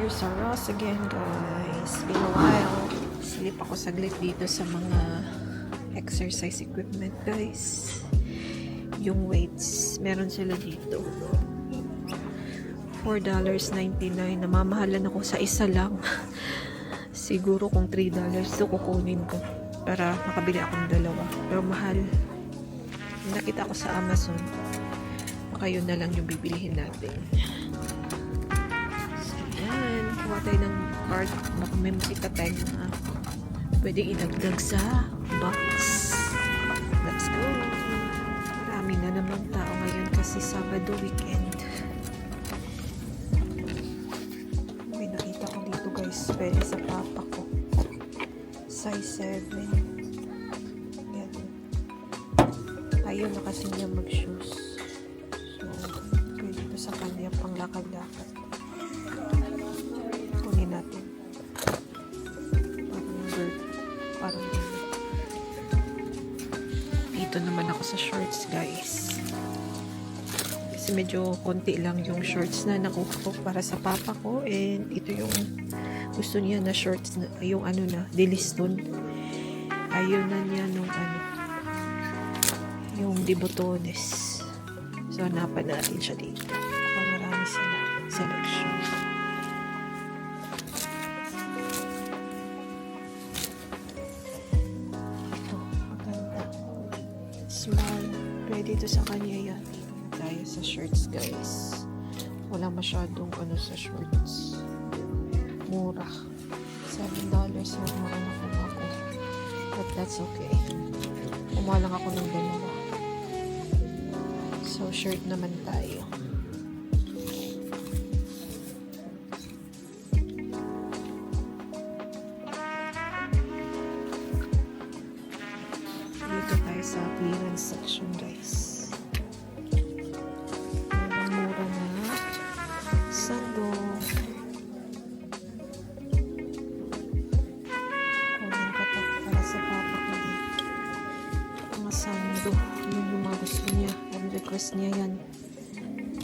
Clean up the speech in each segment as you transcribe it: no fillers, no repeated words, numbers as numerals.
here sa Ross again, guys. Been a while. Sleep ako saglit dito sa mga exercise equipment, guys. Yung weights, meron sila dito. $4.99. Namamahalan ako sa isa lang. Siguro kung $3 to kukunin ko para makabili akong dalawa. Pero mahal. Nakita ko sa Amazon. Baka yun na lang yung bibilihin natin. So, yan. Kuha tayo ng card. Baka may makita-time na pwede idagdag sa box. Let's go. Marami na naman tao ngayon kasi Sabado weekend. May nakita ko dito, guys. Pwede sa papa ko. Size 7. Yan. Ayaw na kasi niya mag-shoes. So, pwede ito sa kanya pang lakad-lakad. Kunin natin. Parang bird. Parang dito naman ako sa shorts, guys. Kasi medyo konti lang yung shorts na nakuha ko para sa papa ko. And ito yung gusto niya na shorts na, yung ano na, diliston. Ayaw na niya nung ano, yung dibotones. So, hanapan natin siya dito. Marami sila. Selection. Ito, maganda. Small. Pwede ito sa kanya yan. Tayo sa shirts, guys. Wala masyadong ano sa shorts. Mura. $7 lang mga nakuha ko. But that's okay. Kumuha lang ako ng dalawa. So, shirt naman tayo. Dito tayo sa clearance section, guys. Mura na sando. Kulang katak para sa papa ko dito. Mga sando. Yun yung mga gusto niya. Ang request niya yan.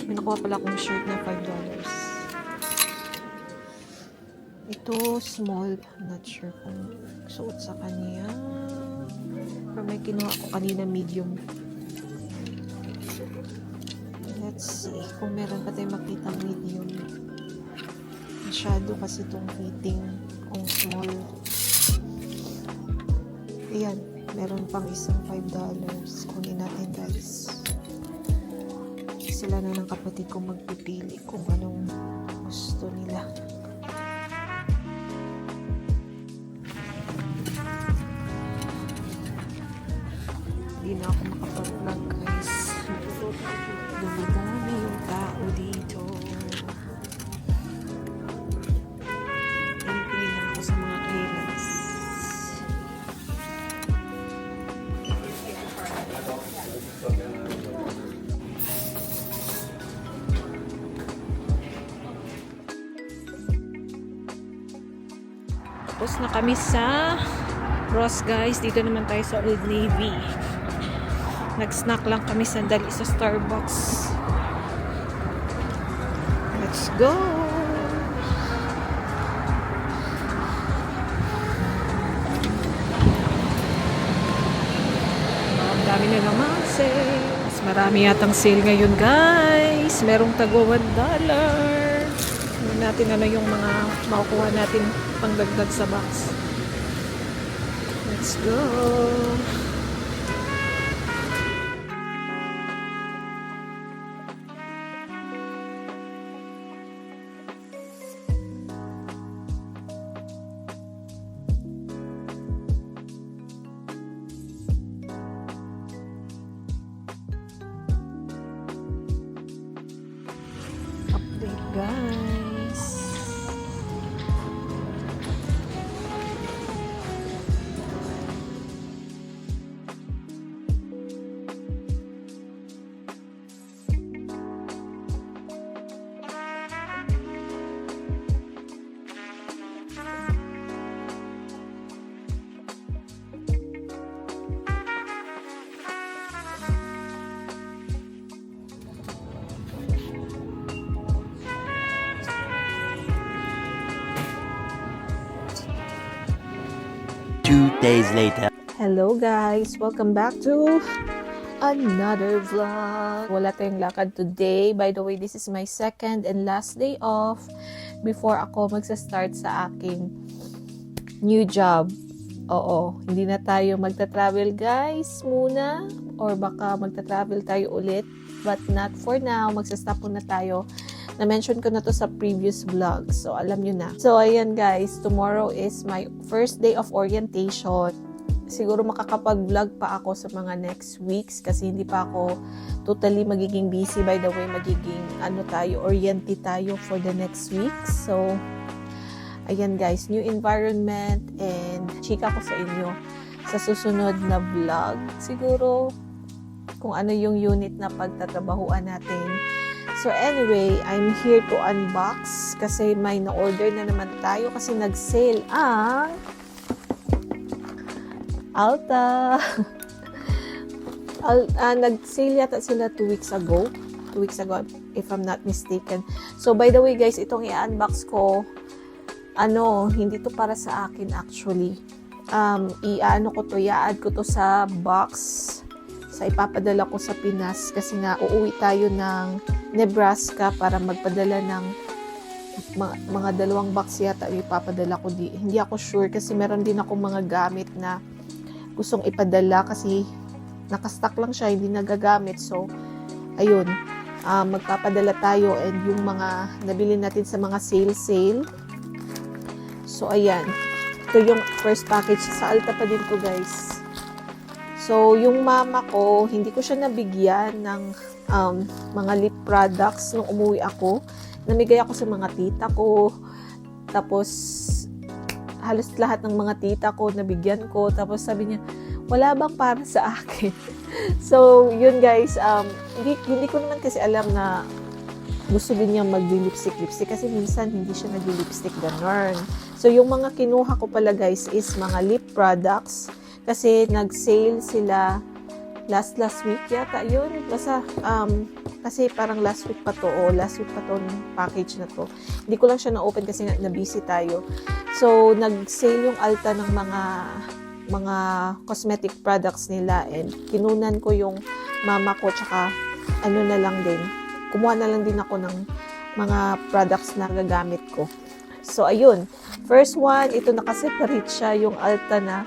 May nakuha pala akong shirt na $5. Ito, small. Not sure kung suot sa kanya. Pero may kinuha ko kanina medium. Let's see. Kung meron pa tayo makita medium. Masyado kasi itong fitting kung small. Ayan. Meron pang isang $5. Kunin natin, guys. Sila na ng kapatid ko magpipili kung anong gusto nila. Hindi na ako makapag-vlog, guys. Dumadami yung tao dito. Pili lang ako sa mga clearance. Tapos na kami sa Ross, guys. Dito naman tayo sa Old Navy. Nag-snack lang kami sandali sa Starbucks. Let's go! Ang dami na naman sale. Mas marami yatang sale ngayon, guys. Merong tagwa $1. Tingnan natin ano yung mga makukuha natin pangdagdag sa box. Let's go! Update, guys. days later. Hello guys! Welcome back to another vlog. Wala tayong lakad today. By the way, this is my second and last day off before ako magsa-start sa aking new job. Oo, hindi na tayo magta-travel guys muna, or baka magta-travel tayo ulit, but not for now. Magsa-stop muna tayo. Na-mention ko na to sa previous vlog, so alam nyo na. So ayan guys, tomorrow is my first day of orientation. Siguro makakapag-vlog pa ako sa mga next weeks kasi hindi pa ako totally magiging busy. By the way, magiging oriente tayo for the next week. So, ayan guys, new environment, and chika ko sa inyo sa susunod na vlog. Siguro, kung ano yung unit na pagtatrabahuan natin. So anyway, I'm here to unbox kasi may na-order na naman tayo kasi nag-sale ang Alta. Nag-sale yata sila 2 weeks ago. 2 weeks ago, if I'm not mistaken. So, by the way, guys, itong i-unbox ko, hindi to para sa akin actually. I-add ko to sa box. Sa ipapadala ko sa Pinas kasi nga uuwi tayo ng Nebraska para magpadala ng mga 2 box yata ipapadala ko. Hindi ako sure kasi meron din ako mga gamit na gustong ipadala kasi nakastock lang siya, hindi nagagamit. So, ayun, magpapadala tayo, and yung mga nabili natin sa mga sale. So, ayan. Ito yung first package. Sa Alta pa din to guys. So, yung mama ko, hindi ko siya nabigyan ng mga lip products nung umuwi ako. Namigay ako sa mga tita ko. Tapos, halos lahat ng mga tita ko nabigyan ko. Tapos sabi niya, wala bang para sa akin? So, yun guys, hindi ko naman kasi alam na gusto din niya mag-lipstick kasi minsan hindi siya nag-lipstick ganon. So, yung mga kinuha ko pala guys is mga lip products kasi nag-sale sila last week yata yun. Basta, kasi parang last week pa to ng package na to. Hindi ko lang siya na-open kasi na-busy tayo. So, nag-sale yung Alta ng mga cosmetic products nila, and kinunan ko yung mama ko, tsaka kumuha na lang din ako ng mga products na gagamit ko. So, ayun. First one, ito nakaseparate siya, yung Alta na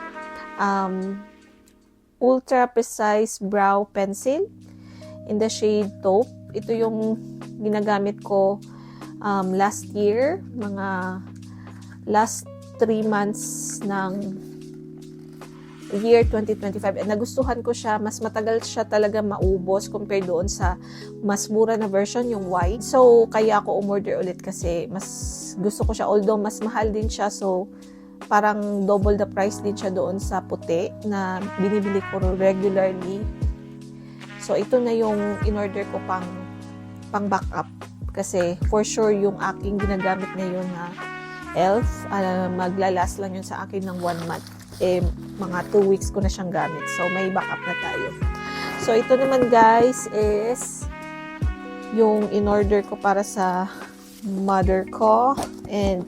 Ultra Precise Brow Pencil in the shade taupe. Ito yung ginagamit ko last year, mga last 3 months ng year 2025. And nagustuhan ko siya, mas matagal siya talaga maubos compared doon sa mas mura na version, yung white. So, kaya ako umorder ulit kasi mas gusto ko siya, although mas mahal din siya. So, parang double the price din siya doon sa puti na binibili ko regularly. So, ito na yung in-order ko pang backup. Kasi, for sure, yung aking ginagamit ngayon na e.l.f. Maglalast lang yun sa akin ng 1 month. Mga 2 weeks ko na siyang gamit. So, may backup na tayo. So, ito naman guys is yung in-order ko para sa mother ko. And,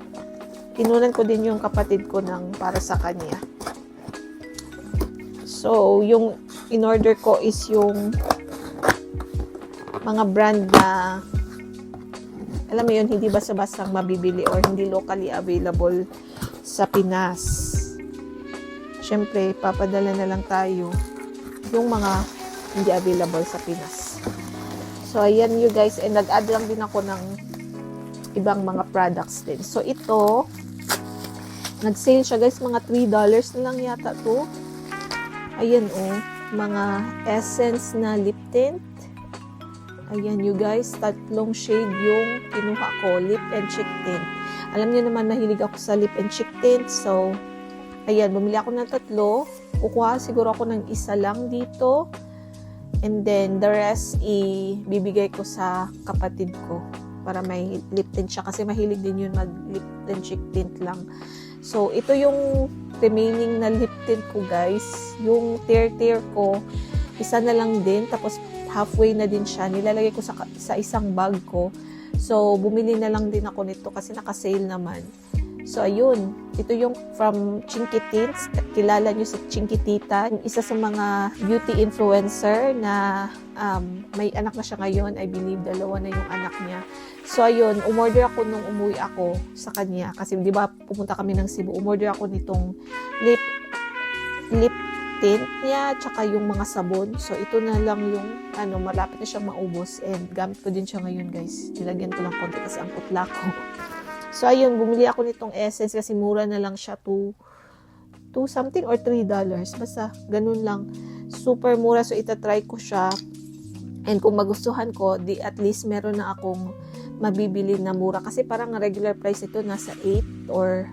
kinunan ko din yung kapatid ko para sa kanya. So, yung in-order ko is yung mga brand na, alam mo yun, hindi basta-bastang mabibili or hindi locally available sa Pinas. Siyempre, papadala na lang tayo yung mga hindi available sa Pinas. So, ayan you guys. And nag-add lang din ako ng ibang mga products din. So, ito, nag-sale siya guys. Mga $3 na lang yata to. Ayan mga essence na lip tint. Ayan you guys, 3 shade yung kinuha ko, lip and cheek tint. Alam niyo naman, mahilig ako sa lip and cheek tint. So, ayan, bumili ako ng 3. Kukuha siguro ako ng 1 lang dito. And then, the rest, ibibigay ko sa kapatid ko para may lip tint siya. Kasi mahilig din yun mag-lip and cheek tint lang. So, ito yung remaining na lip tint ko, guys. Yung tear ko, 1 na lang din. Tapos, halfway na din siya. Nilalagay ko sa isang bag ko. So, bumili na lang din ako nito kasi naka-sale naman. So, ayun. Ito yung from Chinky Tints. Kilala nyo si Chinky Tita. Isa sa mga beauty influencer na may anak na siya ngayon. I believe 2 na yung anak niya. So, ayun. Umorder ako nung umuwi ako sa kanya. Kasi, di ba, pupunta kami ng Cebu. Umorder ako nitong lip tint niya, tsaka yung mga sabon. So, ito na lang yung, malapit na siyang maubos. And, gamit ko din siya ngayon, guys. Nilagyan ko lang konti kasi ang putla ko. So, ayun, bumili ako nitong essence kasi mura na lang siya, $2 something or $3. Basta, ganun lang. Super mura. So, itatry ko siya. And kung magustuhan ko, at least meron na akong mabibili na mura. Kasi parang regular price ito, nasa $8 or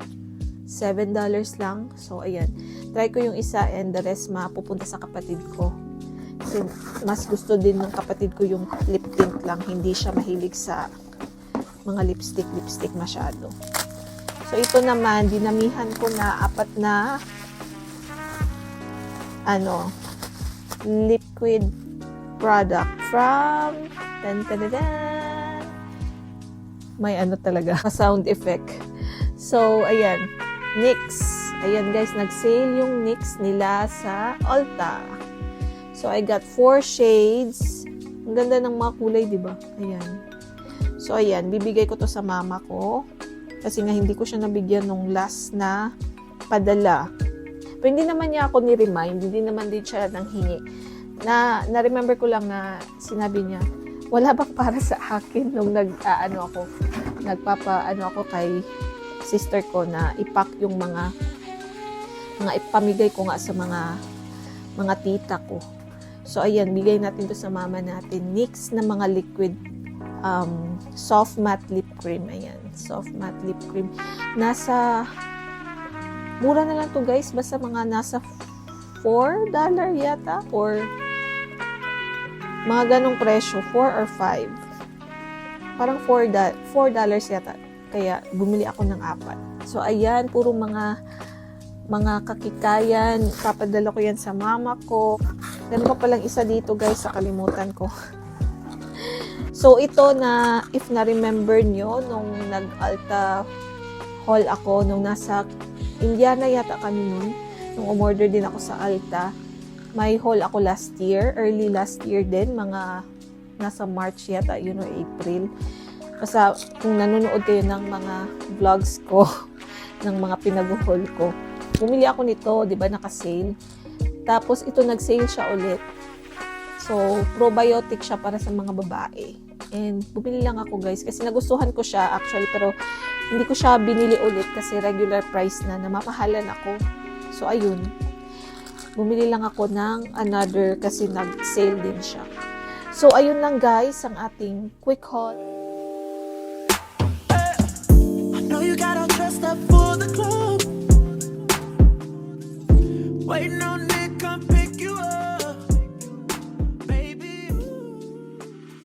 $7 lang. So, ayan. Try ko yung isa and the rest mapupunta sa kapatid ko. Kasi mas gusto din ng kapatid ko yung lip tint lang. Hindi siya mahilig sa mga lipstick masyado. So, ito naman, dinamihan ko na 4 na liquid product from may talaga, sound effect. So, ayan, NYX. Ayan guys, nag-sale yung NYX nila sa Ulta. So, I got 4 shades. Ang ganda ng mga kulay, di ba? Ayan. So, ayan, bibigay ko to sa mama ko. Kasi nga, hindi ko siya nabigyan nung last na padala. Pero hindi naman niya ako ni-remind. Hindi naman din siya nang hingi. Na-remember ko lang na sinabi niya, wala bang para sa akin nung nagpapaano ako kay sister ko na ipack yung mga ipamigay ko nga sa mga tita ko. So, ayan, bigay natin to sa mama natin. NYX na mga liquid soft matte lip cream. Ayan, soft matte lip cream. Mura na lang to guys. Basta mga nasa $4 yata or mga ganong presyo. 4 or 5. Parang $4 yata. Kaya, bumili ako ng 4. So, ayan, puro mga kakikayan. Papadala ko yan sa mama ko. Ganun pa palang isa dito guys, sa kalimutan ko. So, ito na, if na-remember nyo, nung nag-Ulta haul ako, nung nasa Indiana yata kami nun, nung umorder din ako sa Ulta, may haul ako early last year din, mga nasa March yata, yun o April. Basta, kung nanonood kayo ng mga vlogs ko, ng mga pinag-haul ko, bumili ako nito, di ba, naka-sale. Tapos, ito nag-sale siya ulit. So, probiotic siya para sa mga babae. And, bumili lang ako guys, kasi nagustuhan ko siya actually, pero hindi ko siya binili ulit kasi regular price na, namapahalan ako. So, ayun. Bumili lang ako ng another kasi nag-sale din siya. So, ayun lang guys, ang ating quick haul.